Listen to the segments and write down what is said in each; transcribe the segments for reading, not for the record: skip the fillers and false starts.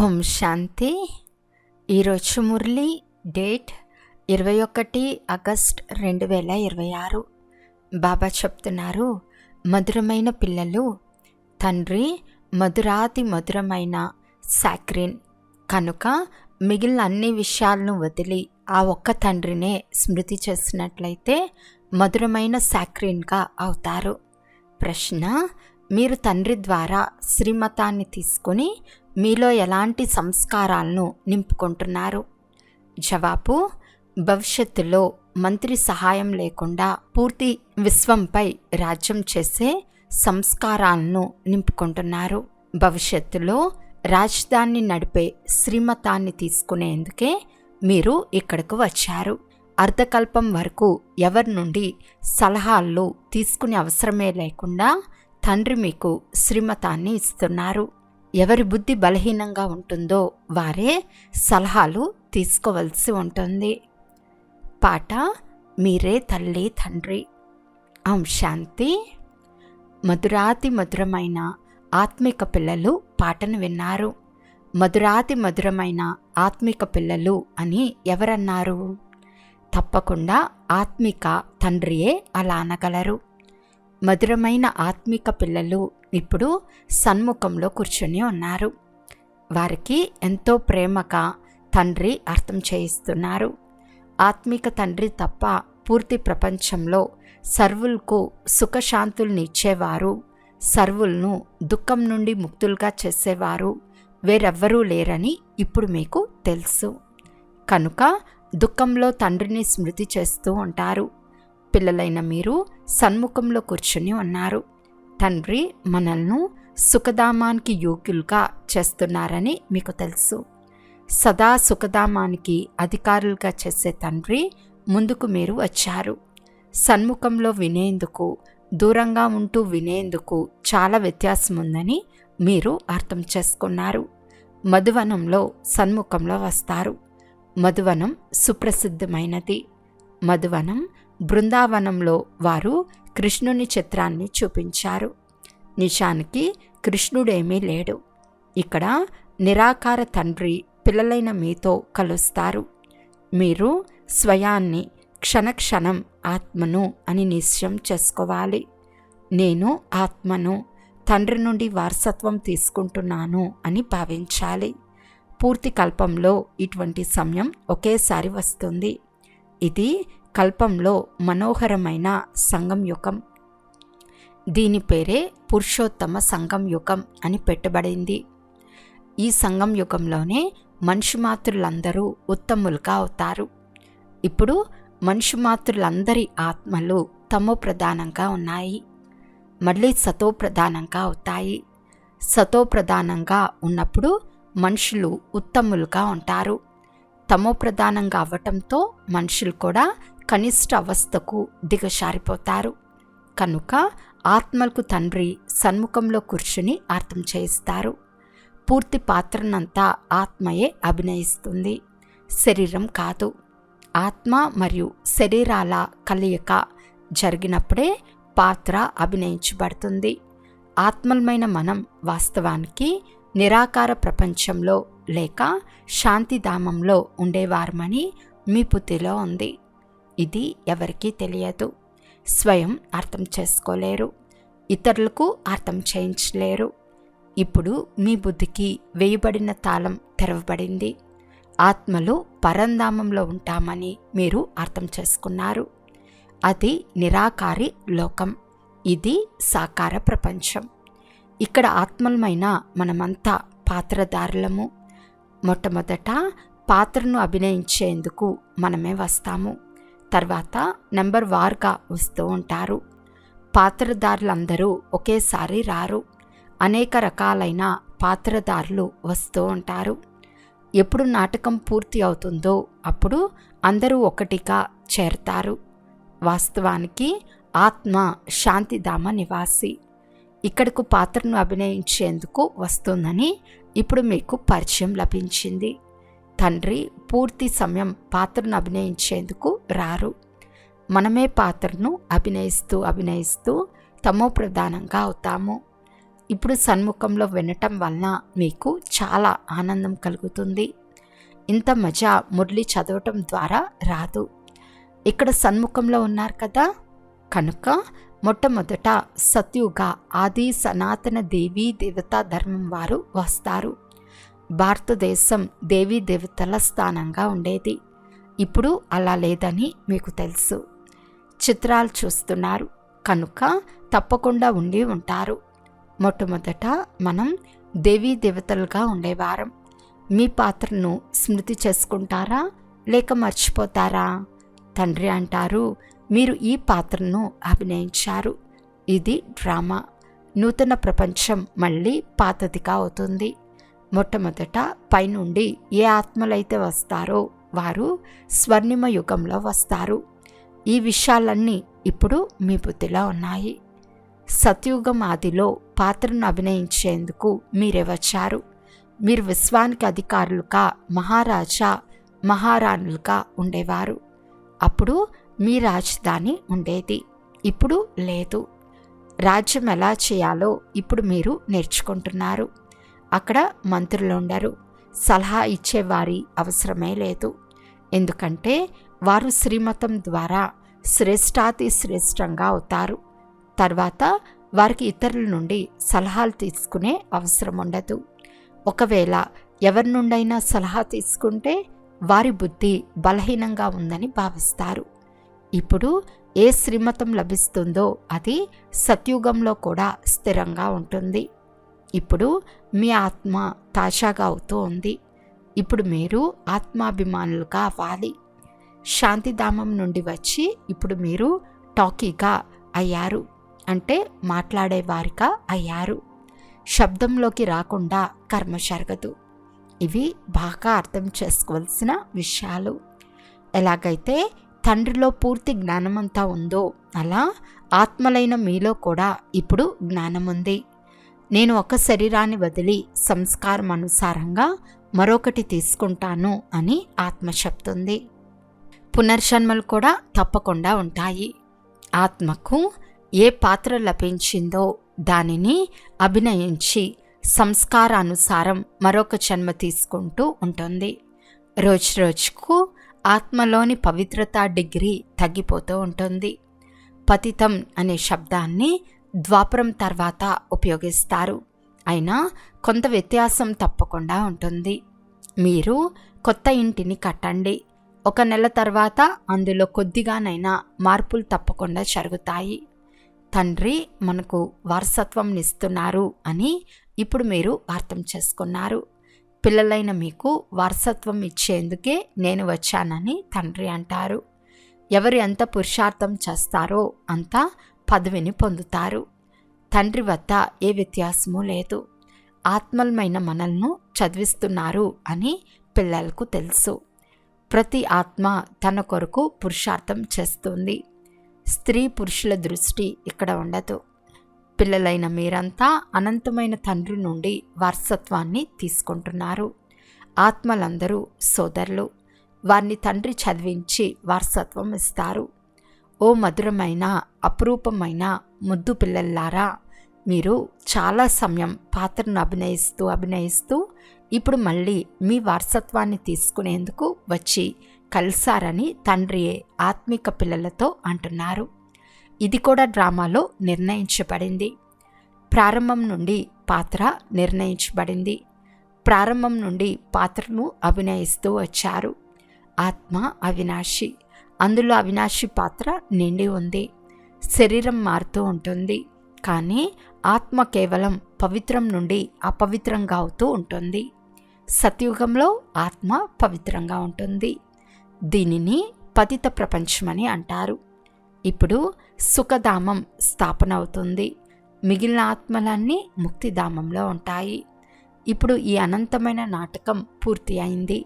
ఓం శాంతి. ఈరోజు Murali date 21 August 2026. బాబా చెప్తున్నారు, మధురమైన పిల్లలు, తండ్రి మధురాతి మధురమైన సాక్రిన్ కనుక మిగిలిన అన్ని విషయాలను వదిలి ఆ ఒక్క తండ్రినే స్మృతి చేసినట్లయితే మధురమైన సాక్రిన్గా అవుతారు. ప్రశ్న: మీరు తండ్రి ద్వారా శ్రీమతాన్ని తీసుకొని మీలో ఎలాంటి సంస్కారాలను నింపుకుంటున్నారు? జవాబు: భవిష్యత్తులో మంత్రి సహాయం లేకుండా పూర్తి విశ్వంపై రాజ్యం చేసే సంస్కారాలను నింపుకుంటున్నారు. భవిష్యత్తులో రాజధానిని నడిపే శ్రీమతాన్ని తీసుకునేందుకే మీరు ఇక్కడకు వచ్చారు. అర్ధకల్పం వరకు ఎవరి నుండి సలహాలు తీసుకునే అవసరమే లేకుండా తండ్రి మీకు శ్రీమతాన్ని ఇస్తున్నారు. ఎవరి బుద్ధి బలహీనంగా ఉంటుందో వారే సలహాలు తీసుకోవలసి ఉంటుంది. పాట: మీరే తల్లి తండ్రి. ఓం శాంతి. మధురాతి మధురమైన ఆత్మిక పిల్లలు పాటను విన్నారు. మధురాతి మధురమైన ఆత్మిక పిల్లలు అని ఎవరన్నారు? తప్పకుండా ఆత్మిక తండ్రియే అలా అనగలరు. మధురమైన ఆత్మిక పిల్లలు ఇప్పుడు సన్ముఖంలో కూర్చొని ఉన్నారు. వారికి ఎంతో ప్రేమగా తండ్రి అర్థం చేయిస్తున్నారు. ఆత్మిక తండ్రి తప్ప పూర్తి ప్రపంచంలో సర్వులకు సుఖశాంతుల్ని ఇచ్చేవారు, సర్వులను దుఃఖం నుండి ముక్తులుగా చేసేవారు వేరెవ్వరూ లేరని ఇప్పుడు మీకు తెలుసు. కనుక దుఃఖంలో తండ్రిని స్మృతి చేస్తూ ఉంటారు. పిల్లలైన మీరు సన్ముఖంలో కూర్చుని ఉన్నారు. తండ్రి మనల్ని సుఖధామానికి యోగ్యులుగా చేస్తున్నారని మీకు తెలుసు. సదా సుఖధామానికి అధికారులుగా చేసే తండ్రి ముందుకు మీరు వచ్చారు. సన్ముఖంలో వినేందుకు, దూరంగా ఉంటూ వినేందుకు చాలా వ్యత్యాసం ఉందని మీరు అర్థం చేసుకున్నారు. మధువనంలో సన్ముఖంలో వస్తారు. మధువనం సుప్రసిద్ధమైనది. మధువనం బృందావనంలో వారు కృష్ణుని చిత్రాన్ని చూపించారు. నిజానికి కృష్ణుడేమీ లేడు. ఇక్కడ నిరాకార తండ్రి పిల్లలైన మీతో కలుస్తారు. మీరు స్వయాన్ని క్షణక్షణం ఆత్మను అని నిశ్చయం చేసుకోవాలి. నేను ఆత్మను, తండ్రి నుండి వారసత్వం తీసుకుంటున్నాను అని భావించాలి. పూర్తి కల్పంలో ఇటువంటి సమయం ఒకేసారి వస్తుంది. ఇది కల్పంలో మనోహరమైన సంగం యుగం. దీని పేరే పురుషోత్తమ సంగం యుగం అని పెట్టబడింది. ఈ సంగం యుగంలోనే మనుషుమాతృలందరూ ఉత్తములుగా అవుతారు. ఇప్పుడు మనుషుమాతృలందరి ఆత్మలు తమో ప్రధానంగా ఉన్నాయి, మళ్ళీ సతో ప్రధానంగా అవుతాయి. సతో ప్రధానంగా ఉన్నప్పుడు మనుషులు ఉత్తములుగా ఉంటారు. తమో ప్రధానంగా అవ్వటంతో మనుషులు కూడా కనిష్ట అవస్థకు దిగజారిపోతారు. కనుక ఆత్మలకు తండ్రి సన్ముఖంలో కూర్చుని అర్థం చేయిస్తారు. పూర్తి పాత్రనంతా ఆత్మయే అభినయిస్తుంది, శరీరం కాదు. ఆత్మ మరియు శరీరాల కలయిక జరిగినప్పుడే పాత్ర అభినయించబడుతుంది. ఆత్మలమైన మనం వాస్తవానికి నిరాకార ప్రపంచంలో లేక శాంతిధామంలో ఉండేవారమని మీ బుద్ధిలో ఉంది. ఇది ఎవరికీ తెలియదు. స్వయం అర్థం చేసుకోలేరు, ఇతరులకు అర్థం చేయించలేరు. ఇప్పుడు మీ బుద్ధికి వేయబడిన తాళం తెరవబడింది. ఆత్మలు పరంధామంలో ఉంటామని మీరు అర్థం చేసుకున్నారు. అది నిరాకారి లోకం, ఇది సాకార ప్రపంచం. ఇక్కడ ఆత్మలమైన మనమంతా పాత్రధారులము. మొట్టమొదట పాత్రను అభినయించేందుకు మనమే వస్తాము. తర్వాత నెంబర్ వార్గా వస్తూ ఉంటారు. పాత్రధారులందరూ ఒకేసారి రారు. అనేక రకాలైన పాత్రధారులు వస్తూ ఉంటారు. ఎప్పుడు నాటకం పూర్తి అవుతుందో అప్పుడు అందరూ ఒకటిగా చేరతారు. వాస్తవానికి ఆత్మ శాంతిధామ నివాసి. ఇక్కడకు పాత్రను అభినయించేందుకు వస్తుందని ఇప్పుడు మీకు పరిచయం లభించింది. తండ్రి పూర్తి సమయం పాత్రను అభినయించేందుకు రారు. మనమే పాత్రను అభినయిస్తూ తమో ప్రధానంగా అవుతాము. ఇప్పుడు సన్ముఖంలో వినటం వలన మీకు చాలా ఆనందం కలుగుతుంది. ఇంత మజా మురళి చదవటం ద్వారా రాదు. ఇక్కడ సన్ముఖంలో ఉన్నారు కదా, కనుక మొట్టమొదట సత్యుగ ఆది సనాతన దేవీ దేవతా ధర్మం వారు వస్తారు. భారతదేశం దేవీ దేవతల స్థానంగా ఉండేది. ఇప్పుడు అలా లేదని మీకు తెలుసు. చిత్రాలు చూస్తున్నారు కనుక తప్పకుండా ఉండి ఉంటారు. మొట్టమొదట మనం దేవీ దేవతలుగా ఉండేవారం. మీ పాత్రను స్మృతి చేసుకుంటారా లేక మర్చిపోతారా? తండ్రి అంటారు, మీరు ఈ పాత్రను అభినయించారు. ఇది డ్రామా. నూతన ప్రపంచం మళ్ళీ పాతదిగా అవుతుంది. మొట్టమొదట పైనుండి ఏ ఆత్మలైతే వస్తారో వారు స్వర్ణిమ యుగంలో వస్తారు. ఈ విషయాలన్నీ ఇప్పుడు మీ బుద్ధిలో ఉన్నాయి. సత్యుగం ఆదిలో పాత్రను అభినయించేందుకు మీరే వచ్చారు. మీరు విశ్వానికి అధికారులుగా మహారాజా మహారాణులుగా ఉండేవారు. అప్పుడు మీ రాజధాని ఉండేది, ఇప్పుడు లేదు. రాజ్యం ఎలా చేయాలో ఇప్పుడు మీరు నేర్చుకుంటున్నారు. అక్కడ మంత్రులు ఉండరు, సలహా ఇచ్చేవారి అవసరమే లేదు. ఎందుకంటే వారు శ్రీమతం ద్వారా శ్రేష్టాతి శ్రేష్టంగా అవుతారు. తర్వాత వారికి ఇతరుల నుండి సలహాలు తీసుకునే అవసరం ఉండదు. ఒకవేళ ఎవరి నుండైనా సలహా తీసుకుంటే వారి బుద్ధి బలహీనంగా ఉందని భావిస్తారు. ఇప్పుడు ఏ శ్రీమతం లభిస్తుందో అది సత్యుగంలో కూడా స్థిరంగా ఉంటుంది. ఇప్పుడు మీ ఆత్మ తాజాగా అవుతూ ఉంది. ఇప్పుడు మీరు ఆత్మాభిమానులుగా అవ్వాలి. శాంతిధామం నుండి వచ్చి ఇప్పుడు మీరు టాకీగా అయ్యారు, అంటే మాట్లాడేవారిగా అయ్యారు. శబ్దంలోకి రాకుండా కర్మ జరగదు. ఇవి బాగా అర్థం చేసుకోవాల్సిన విషయాలు. ఎలాగైతే తండ్రిలో పూర్తి జ్ఞానమంతా ఉందో అలా ఆత్మలైన మీలో కూడా ఇప్పుడు జ్ఞానం ఉంది. నేను ఒక శరీరాన్ని వదిలి సంస్కారం అనుసారంగా మరొకటి తీసుకుంటాను అని ఆత్మ చెప్తుంది. పునర్జన్మలు కూడా తప్పకుండా ఉంటాయి. ఆత్మకు ఏ పాత్ర లభించిందో దానిని అభినయించి సంస్కారానుసారం మరొక జన్మ తీసుకుంటూ ఉంటుంది. రోజు రోజుకు ఆత్మలోని పవిత్రత డిగ్రీ తగ్గిపోతూ ఉంటుంది. పతితం అనే శబ్దాన్ని ద్వాపరం తర్వాత ఉపయోగిస్తారు. అయినా కొంత వ్యత్యాసం తప్పకుండా ఉంటుంది. మీరు కొత్త ఇంటిని కట్టండి, 1 నెల తర్వాత అందులో కొద్దిగానైనా మార్పులు తప్పకుండా జరుగుతాయి. తండ్రి మనకు వారసత్వం ఇస్తున్నారు అని ఇప్పుడు మీరు అర్థం చేసుకున్నారు. పిల్లలైన మీకు వారసత్వం ఇచ్చేందుకే నేను వచ్చానని తండ్రి అంటారు. ఎవరు ఎంత పురుషార్థం చేస్తారో అంత పదవిని పొందుతారు. తండ్రి వద్ద ఏ వ్యత్యాసమూ లేదు. ఆత్మలమైన మనల్ని చదివిస్తున్నారు అని పిల్లలకు తెలుసు. ప్రతి ఆత్మ తన కొరకు పురుషార్థం చేస్తుంది. స్త్రీ పురుషుల దృష్టి ఇక్కడ ఉండదు. పిల్లలైన మీరంతా అనంతమైన తండ్రి నుండి వారసత్వాన్ని తీసుకుంటున్నారు. ఆత్మలందరూ సోదరులు. వారిని తండ్రి చదివించి వారసత్వం ఇస్తారు. ఓ మధురమైన అపురూపమైన ముద్దు పిల్లల్లారా, మీరు చాలా సమయం పాత్రను అభినయిస్తూ ఇప్పుడు మళ్ళీ మీ వారసత్వాన్ని తీసుకునేందుకు వచ్చి కలిసారని తండ్రియే ఆత్మిక పిల్లలతో అంటున్నారు. ఇది కూడా డ్రామాలో నిర్ణయించబడింది. ప్రారంభం నుండి పాత్ర నిర్ణయించబడింది. ప్రారంభం నుండి పాత్రను అభినయిస్తూ వచ్చారు. ఆత్మ అవినాశి, అందులో అవినాశి పాత్ర నిండి ఉంది. శరీరం మారుతూ ఉంటుంది, కానీ ఆత్మ కేవలం పవిత్రం నుండి అపవిత్రంగా అవుతూ ఉంటుంది. సత్యుగంలో ఆత్మ పవిత్రంగా ఉంటుంది. దీనిని పతిత ప్రపంచమని అంటారు. ఇప్పుడు సుఖధామం స్థాపన అవుతుంది. మిగిలిన ఆత్మలన్నీ ముక్తిధామంలో ఉంటాయి. ఇప్పుడు ఈ అనంతమైన నాటకం పూర్తి అయింది.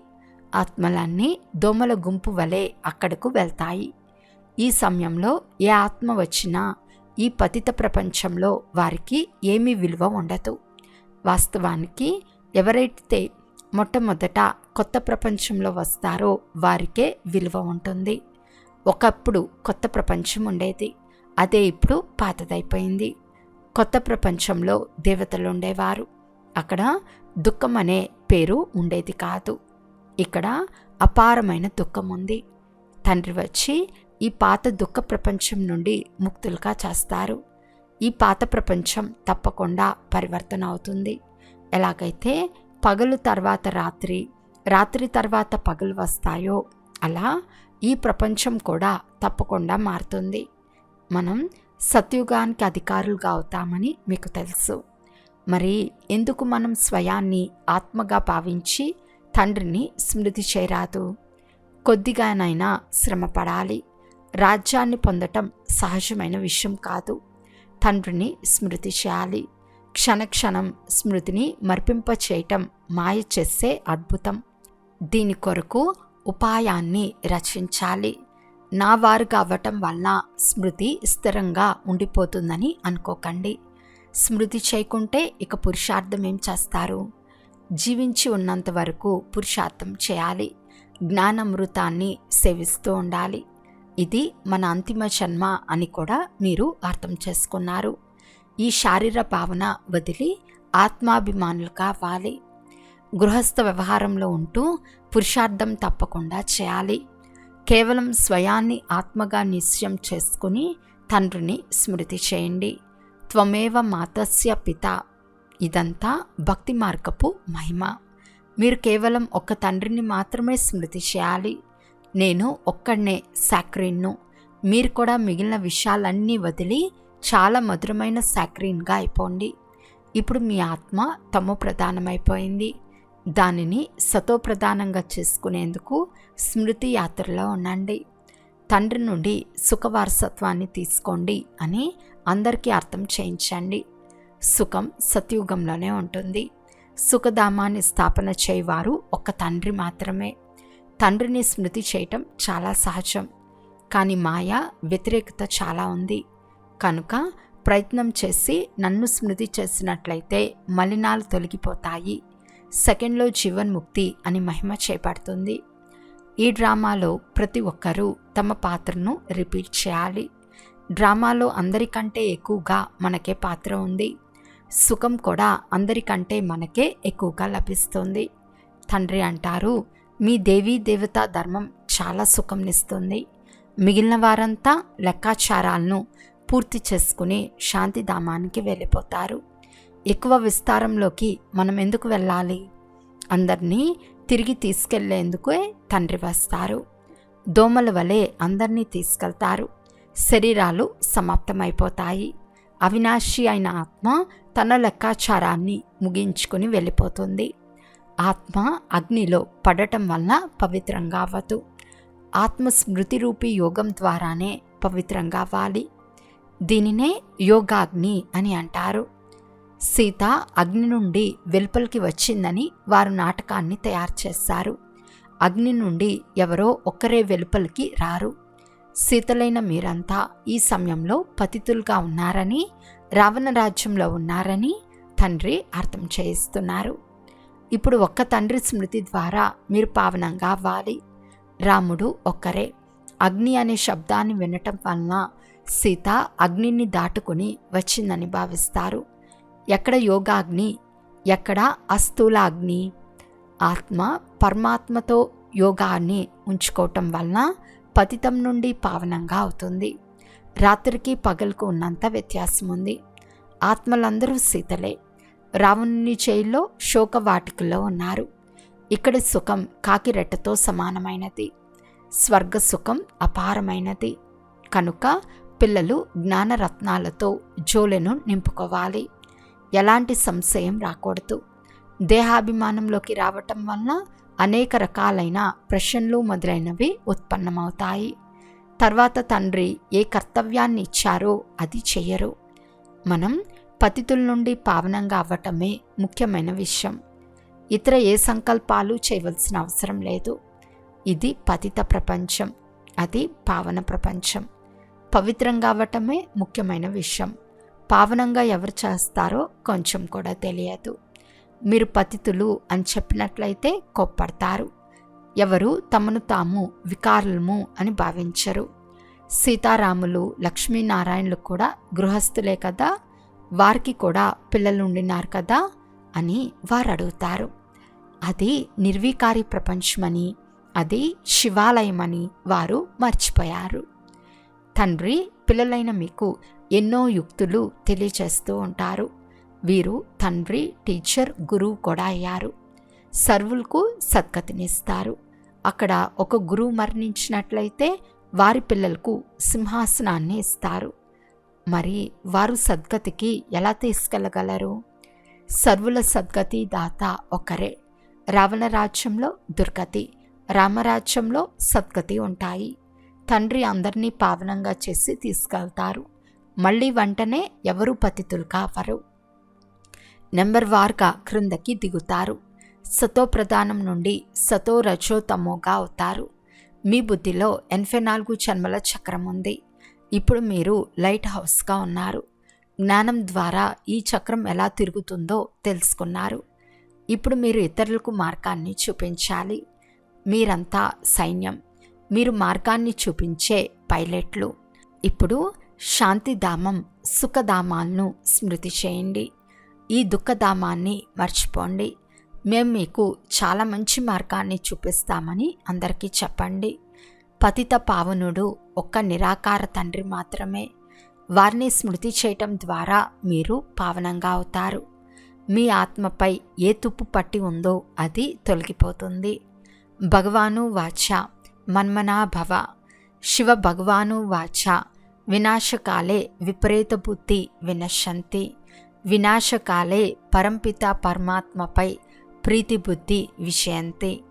ఆత్మలన్నీ దోమల గుంపు వలె అక్కడకు వెళ్తాయి. ఈ సమయంలో ఏ ఆత్మ వచ్చినా ఈ పతిత ప్రపంచంలో వారికి ఏమీ విలువ ఉండదు. వాస్తవానికి ఎవరైతే మొట్టమొదట కొత్త ప్రపంచంలో వస్తారో వారికే విలువ ఉంటుంది. ఒకప్పుడు కొత్త ప్రపంచం ఉండేది, అదే ఇప్పుడు పాతదైపోయింది. కొత్త ప్రపంచంలో దేవతలు ఉండేవారు. అక్కడ దుఃఖం అనే పేరు ఉండేది కాదు. ఇక్కడ అపారమైన దుఃఖం ఉంది. తండ్రి వచ్చి ఈ పాత దుఃఖ ప్రపంచం నుండి ముక్తులుగా చేస్తారు. ఈ పాత ప్రపంచం తప్పకుండా పరివర్తన అవుతుంది. ఎలాగైతే పగలు తర్వాత రాత్రి, రాత్రి తర్వాత పగలు వస్తాయో అలా ఈ ప్రపంచం కూడా తప్పకుండా మారుతుంది. మనం సత్యుగానికి అధికారులుగా అవుతామని మీకు తెలుసు. మరి ఎందుకు మనం స్వయాన్ని ఆత్మగా భావించి తండ్రిని స్మృతి చేయరాదు? కొద్దిగానైనా శ్రమ పడాలి. రాజ్యాన్ని పొందటం సహజమైన విషయం కాదు. తండ్రిని స్మృతి చేయాలి. క్షణక్షణం స్మృతిని మర్పింప చేయటం మాయ చేసే అద్భుతం. దీని కొరకు ఉపాయాన్ని రచించాలి. నా వారుగా అవ్వటం వల్ల స్మృతి స్థిరంగా ఉండిపోతుందని అనుకోకండి. స్మృతి చేయకుంటే ఇక పురుషార్థం ఏం చేస్తారు? జీవించి ఉన్నంత వరకు పురుషార్థం చేయాలి. జ్ఞానామృతాన్ని సేవిస్తూ ఉండాలి. ఇది మన అంతిమ జన్మ అని కూడా మీరు అర్థం చేసుకున్నారు. ఈ శారీర భావన వదిలి ఆత్మాభిమానులుగా అవ్వాలి. గృహస్థ వ్యవహారంలో ఉంటూ పురుషార్థం తప్పకుండా చేయాలి. కేవలం స్వయాన్ని ఆత్మగా నిశ్చయం చేసుకుని తండ్రిని స్మృతి చేయండి. త్వమేవ మాతస్య పిత. ఇదంతా భక్తి మార్గపు మహిమ. మీరు కేవలం ఒక్క తండ్రిని మాత్రమే స్మృతి చేయాలి. నేను ఒక్కడనే సాక్రీన్ను. మీరు కూడా మిగిలిన విషయాలన్నీ వదిలి చాలా మధురమైన సాక్రీన్గా అయిపోండి. ఇప్పుడు మీ ఆత్మ తమో ప్రధానమైపోయింది. దానిని సతో ప్రధానంగా చేసుకునేందుకు స్మృతి యాత్రలో ఉండండి. తండ్రి నుండి సుఖవారసత్వాన్ని తీసుకోండి అని అందరికీ అర్థం చేయించండి. సుఖం సత్యుగంలోనే ఉంటుంది. సుఖధామాన్ని స్థాపన చేయవారు ఒక్క తండ్రి మాత్రమే. తండ్రిని స్మృతి చేయటం చాలా సహజం. కానీ మాయ వ్యతిరేకత చాలా ఉంది. కనుక ప్రయత్నం చేసి నన్ను స్మృతి చేసినట్లయితే మలినాలు తొలగిపోతాయి. సెకండ్లో జీవన్ముక్తి అని మహిమ చేపడుతుంది. ఈ డ్రామాలో ప్రతి ఒక్కరూ తమ పాత్రను రిపీట్ చేయాలి. డ్రామాలో అందరికంటే ఎక్కువగా మనకే పాత్ర ఉంది. సుఖం కూడా అందరికంటే మనకే ఎక్కువగా లభిస్తుంది. తండ్రి అంటారు, మీ దేవీ దేవతా ధర్మం చాలా సుఖంనిస్తుంది. మిగిలిన వారంతా లెక్కాచారాలను పూర్తి చేసుకుని శాంతిధామానికి వెళ్ళిపోతారు. ఎక్కువ విస్తారంలోకి మనం ఎందుకు వెళ్ళాలి? అందరినీ తిరిగి తీసుకెళ్లేందుకే తండ్రి వస్తారు. దోమల వలె అందరినీ తీసుకెళ్తారు. శరీరాలు సమాప్తమైపోతాయి. అవినాశి అయిన ఆత్మ తన లెక్కాచారాన్ని ముగించుకుని వెళ్ళిపోతుంది. ఆత్మ అగ్నిలో పడటం వలన పవిత్రంగా అవ్వదు. ఆత్మ స్మృతి రూపీ యోగం ద్వారానే పవిత్రంగా అవ్వాలి. దీనినే యోగాగ్ని అని అంటారు. సీత అగ్ని నుండి వెలుపలికి వచ్చిందని వారు నాటకాన్ని తయారు చేశారు. అగ్ని నుండి ఎవరో ఒక్కరే వెలుపలికి రారు. సీతలైన మీరంతా ఈ సమయంలో పతితులుగా ఉన్నారని, రావణ రాజ్యంలో ఉన్నారని తండ్రి అర్థం చేయిస్తున్నారు. ఇప్పుడు ఒక్క తండ్రి స్మృతి ద్వారా మీరు పావనంగా అవ్వాలి. రాముడు ఒక్కరే. అగ్ని అనే శబ్దాన్ని వినటం వలన సీత అగ్నిని దాటుకుని వచ్చిందని భావిస్తారు. ఎక్కడ యోగాగ్ని, ఎక్కడ అస్థూలాగ్ని? ఆత్మ పరమాత్మతో యోగాన్ని ఉంచుకోవటం వలన పతితం నుండి పావనంగా అవుతుంది. రాత్రికి పగలకు ఉన్నంత వ్యత్యాసం ఉంది. ఆత్మలందరూ సీతలే. రావణుని చేయిలో శోకవాటికలో ఉన్నారు. ఇక్కడి సుఖం కాకిరెట్టతో సమానమైనది. స్వర్గ సుఖం అపారమైనది. కనుక పిల్లలు జ్ఞానరత్నాలతో జోలెను నింపుకోవాలి. ఎలాంటి సంశయం రాకూడదు. దేహాభిమానంలోకి రావటం వలన అనేక రకాలైన ప్రశ్నలు మొదలైనవి ఉత్పన్నమవుతాయి. తర్వాత తండ్రి ఏ కర్తవ్యాన్ని ఇచ్చారో అది చెయ్యరు. మనం పతితుల నుండి పావనంగా అవ్వటమే ముఖ్యమైన విషయం. ఇతర ఏ సంకల్పాలు చేయవలసిన అవసరం లేదు. ఇది పతిత ప్రపంచం, అది పావన ప్రపంచం. పవిత్రంగా అవ్వటమే ముఖ్యమైన విషయం. పావనంగా ఎవరు చేస్తారో కొంచెం కూడా తెలియదు. మీరు పతితులు అని చెప్పినట్లయితే కోప్పడతారు. ఎవరు తమను తాము వికారులము అని భావించరు. సీతారాములు, లక్ష్మీనారాయణలు కూడా గృహస్థులే కదా. వారికి కూడా పిల్లలు ఉండినారు కదా అని వారు అడుగుతారు. అది నిర్వికారి ప్రపంచమని, అది శివాలయమని వారు మర్చిపోయారు. తండ్రి పిల్లలైన మీకు ఎన్నో యుక్తులు తెలియచేస్తూ ఉంటారు. వీరు తండ్రి, టీచర్, గురువు కూడా అయ్యారు. సర్వులకు సద్గతినిస్తారు. అక్కడ ఒక గురువు మరణించినట్లయితే వారి పిల్లలకు సింహాసనాన్ని ఇస్తారు. మరి వారు సద్గతికి ఎలా తీసుకెళ్ళగలరు? సర్వుల సద్గతి దాత ఒకరే. రావణ రాజ్యంలో దుర్గతి, రామరాజ్యంలో సద్గతి ఉంటాయి. తండ్రి అందరినీ పావనంగా చేసి తీసుకెళ్తారు. మళ్ళీ వెంటనే ఎవరు పతితులు కావరు. నెంబర్ వార్గా క్రిందకి దిగుతారు. సతో ప్రధానం నుండి సతో రజో తమోగా అవుతారు. మీ బుద్ధిలో 84 జన్మల చక్రం ఉంది. ఇప్పుడు మీరు లైట్ హౌస్గా ఉన్నారు. జ్ఞానం ద్వారా ఈ చక్రం ఎలా తిరుగుతుందో తెలుసుకున్నారు. ఇప్పుడు మీరు ఇతరులకు మార్గాన్ని చూపించాలి. మీరంతా సైన్యం. మీరు మార్గాన్ని చూపించే పైలట్లు. ఇప్పుడు శాంతిధామం, సుఖధామాలను స్మృతి చేయండి. ఈ దుఃఖధామాన్ని మర్చిపోండి. మేము మీకు చాలా మంచి మార్గాన్ని చూపిస్తామని అందరికీ చెప్పండి. పతిత పావనుడు ఒక్క నిరాకార తండ్రి మాత్రమే. వారిని స్మృతి చేయటం ద్వారా మీరు పావనంగా అవుతారు. మీ ఆత్మపై ఏ తుప్పు పట్టి ఉందో అది తొలగిపోతుంది. భగవాను వాచ మన్మనా భవ. శివ భగవాను వాచ వినాశకాలే విపరీత బుద్ధి వినశ్యంతి. వినాశకాలే పరంపిత పరమాత్మపై ప్రీతి బుద్ధి విషయంతి.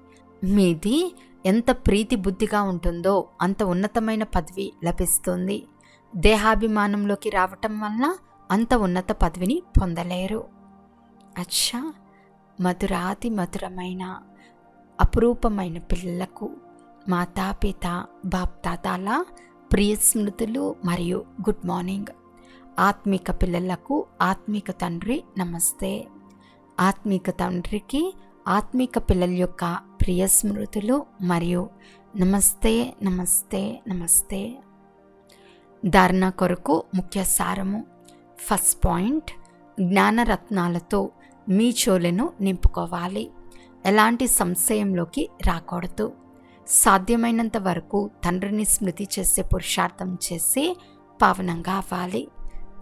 మీది ఎంత ప్రీతి బుద్ధిగా ఉంటుందో అంత ఉన్నతమైన పదవి లభిస్తుంది. దేహాభిమానంలోకి రావటం వలన అంత ఉన్నత పదవిని పొందలేరు. అచ్చా, మధురాతి మధురమైన అపురూపమైన పిల్లలకు మాతాపిత బాప్దాదాల ప్రియ స్మృతులు మరియు గుడ్ మార్నింగ్. ఆత్మిక పిల్లలకు ఆత్మిక తండ్రి నమస్తే. ఆత్మిక తండ్రికి ఆత్మిక పిల్లల యొక్క ప్రియ స్మృతులు మరియు నమస్తే నమస్తే నమస్తే. ధారణ కొరకు ముఖ్య సారము. ఫస్ట్ పాయింట్, జ్ఞానరత్నాలతో మీ చోలెను నింపుకోవాలి. ఎలాంటి సంశయంలోకి రాకూడదు. సాధ్యమైనంత వరకు తండ్రిని స్మృతి చేసే పురుషార్థం చేసి పావనంగా అవ్వాలి.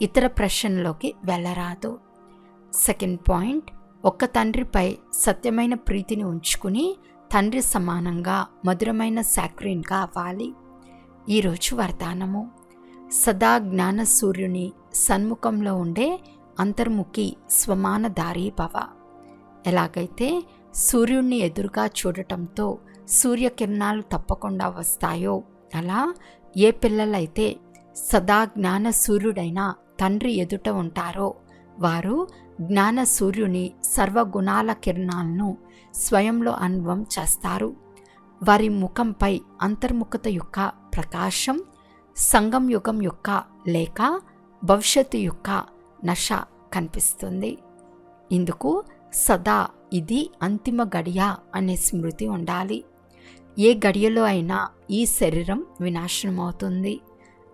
ఇతర ప్రశ్నలోకి వెళ్ళరాదు. సెకండ్ పాయింట్, ఒక్క తండ్రిపై సత్యమైన ప్రీతిని ఉంచుకుని తండ్రి సమానంగా మధురమైన సాక్రీన్గా అవ్వాలి. ఈరోజు వరదానము. సదా జ్ఞాన సూర్యుని సన్ముఖంలో ఉండే అంతర్ముఖి స్వమానధారీ భవ. ఎలాగైతే సూర్యుడిని ఎదురుగా చూడటంతో సూర్యకిరణాలు తప్పకుండా వస్తాయో, అలా ఏ పిల్లలైతే సదా జ్ఞాన సూర్యుడైన తండ్రి ఎదుట ఉంటారో వారు జ్ఞాన సూర్యుని సర్వగుణాల కిరణాలను స్వయంలో అనుభవం చేస్తారు. వారి ముఖంపై అంతర్ముఖత యొక్క ప్రకాశం సంగం యుగం యొక్క లేక భవిష్యత్తు యొక్క నష కనిపిస్తుంది. ఇందుకు సదా ఇది అంతిమ గడియ అనే స్మృతి ఉండాలి. ఏ గడియలో అయినా ఈ శరీరం వినాశనమవుతుంది.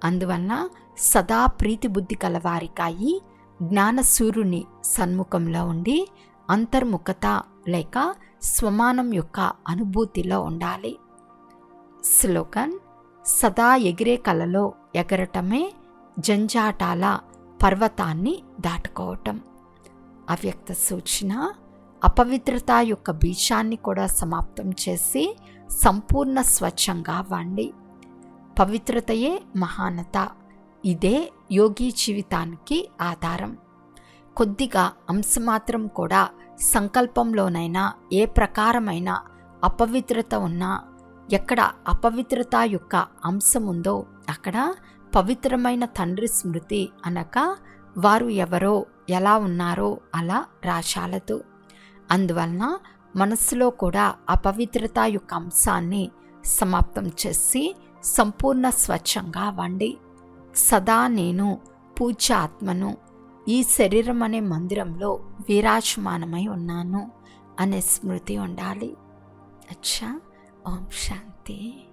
అందువలన సదా ప్రీతి బుద్ధి కలవారికాయి జ్ఞాన సూర్యుని సన్ముఖంలో ఉండి అంతర్ముఖత లేక స్వమానం యొక్క అనుభూతిలో ఉండాలి. స్లోగన్. సదా ఎగిరే కలలో ఎగరటమే జంజాటాల పర్వతాన్ని దాటుకోవటం. అవ్యక్త సూచన. అపవిత్రత యొక్క బీజాన్ని కూడా సమాప్తం చేసి సంపూర్ణ స్వచ్ఛంగా అవ్వండి. పవిత్రతయే మహానత. ఇదే యోగి జీవితానికి ఆధారం. కొద్దిగా అంశమాత్రం కూడా సంకల్పంలోనైనా ఏ ప్రకారమైన అపవిత్రత ఉన్నా, ఎక్కడ అపవిత్రత యొక్క అంశం ఉందో అక్కడ పవిత్రమైన తండ్రి స్మృతి అనగా వారు ఎవరో ఎలా ఉన్నారో అలా రాశాలదు. అందువలన మనస్సులో కూడా అపవిత్రత యొక్క అంశాన్ని సమాప్తం చేసి సంపూర్ణ స్వచ్ఛంగా అవ్వండి. సదా నేను పూజ్య ఆత్మను ఈ శరీరం అనే మందిరంలో విరాజమానమై ఉన్నాను అనే స్మృతి ఉండాలి. అచ్చా, ఓం శాంతి.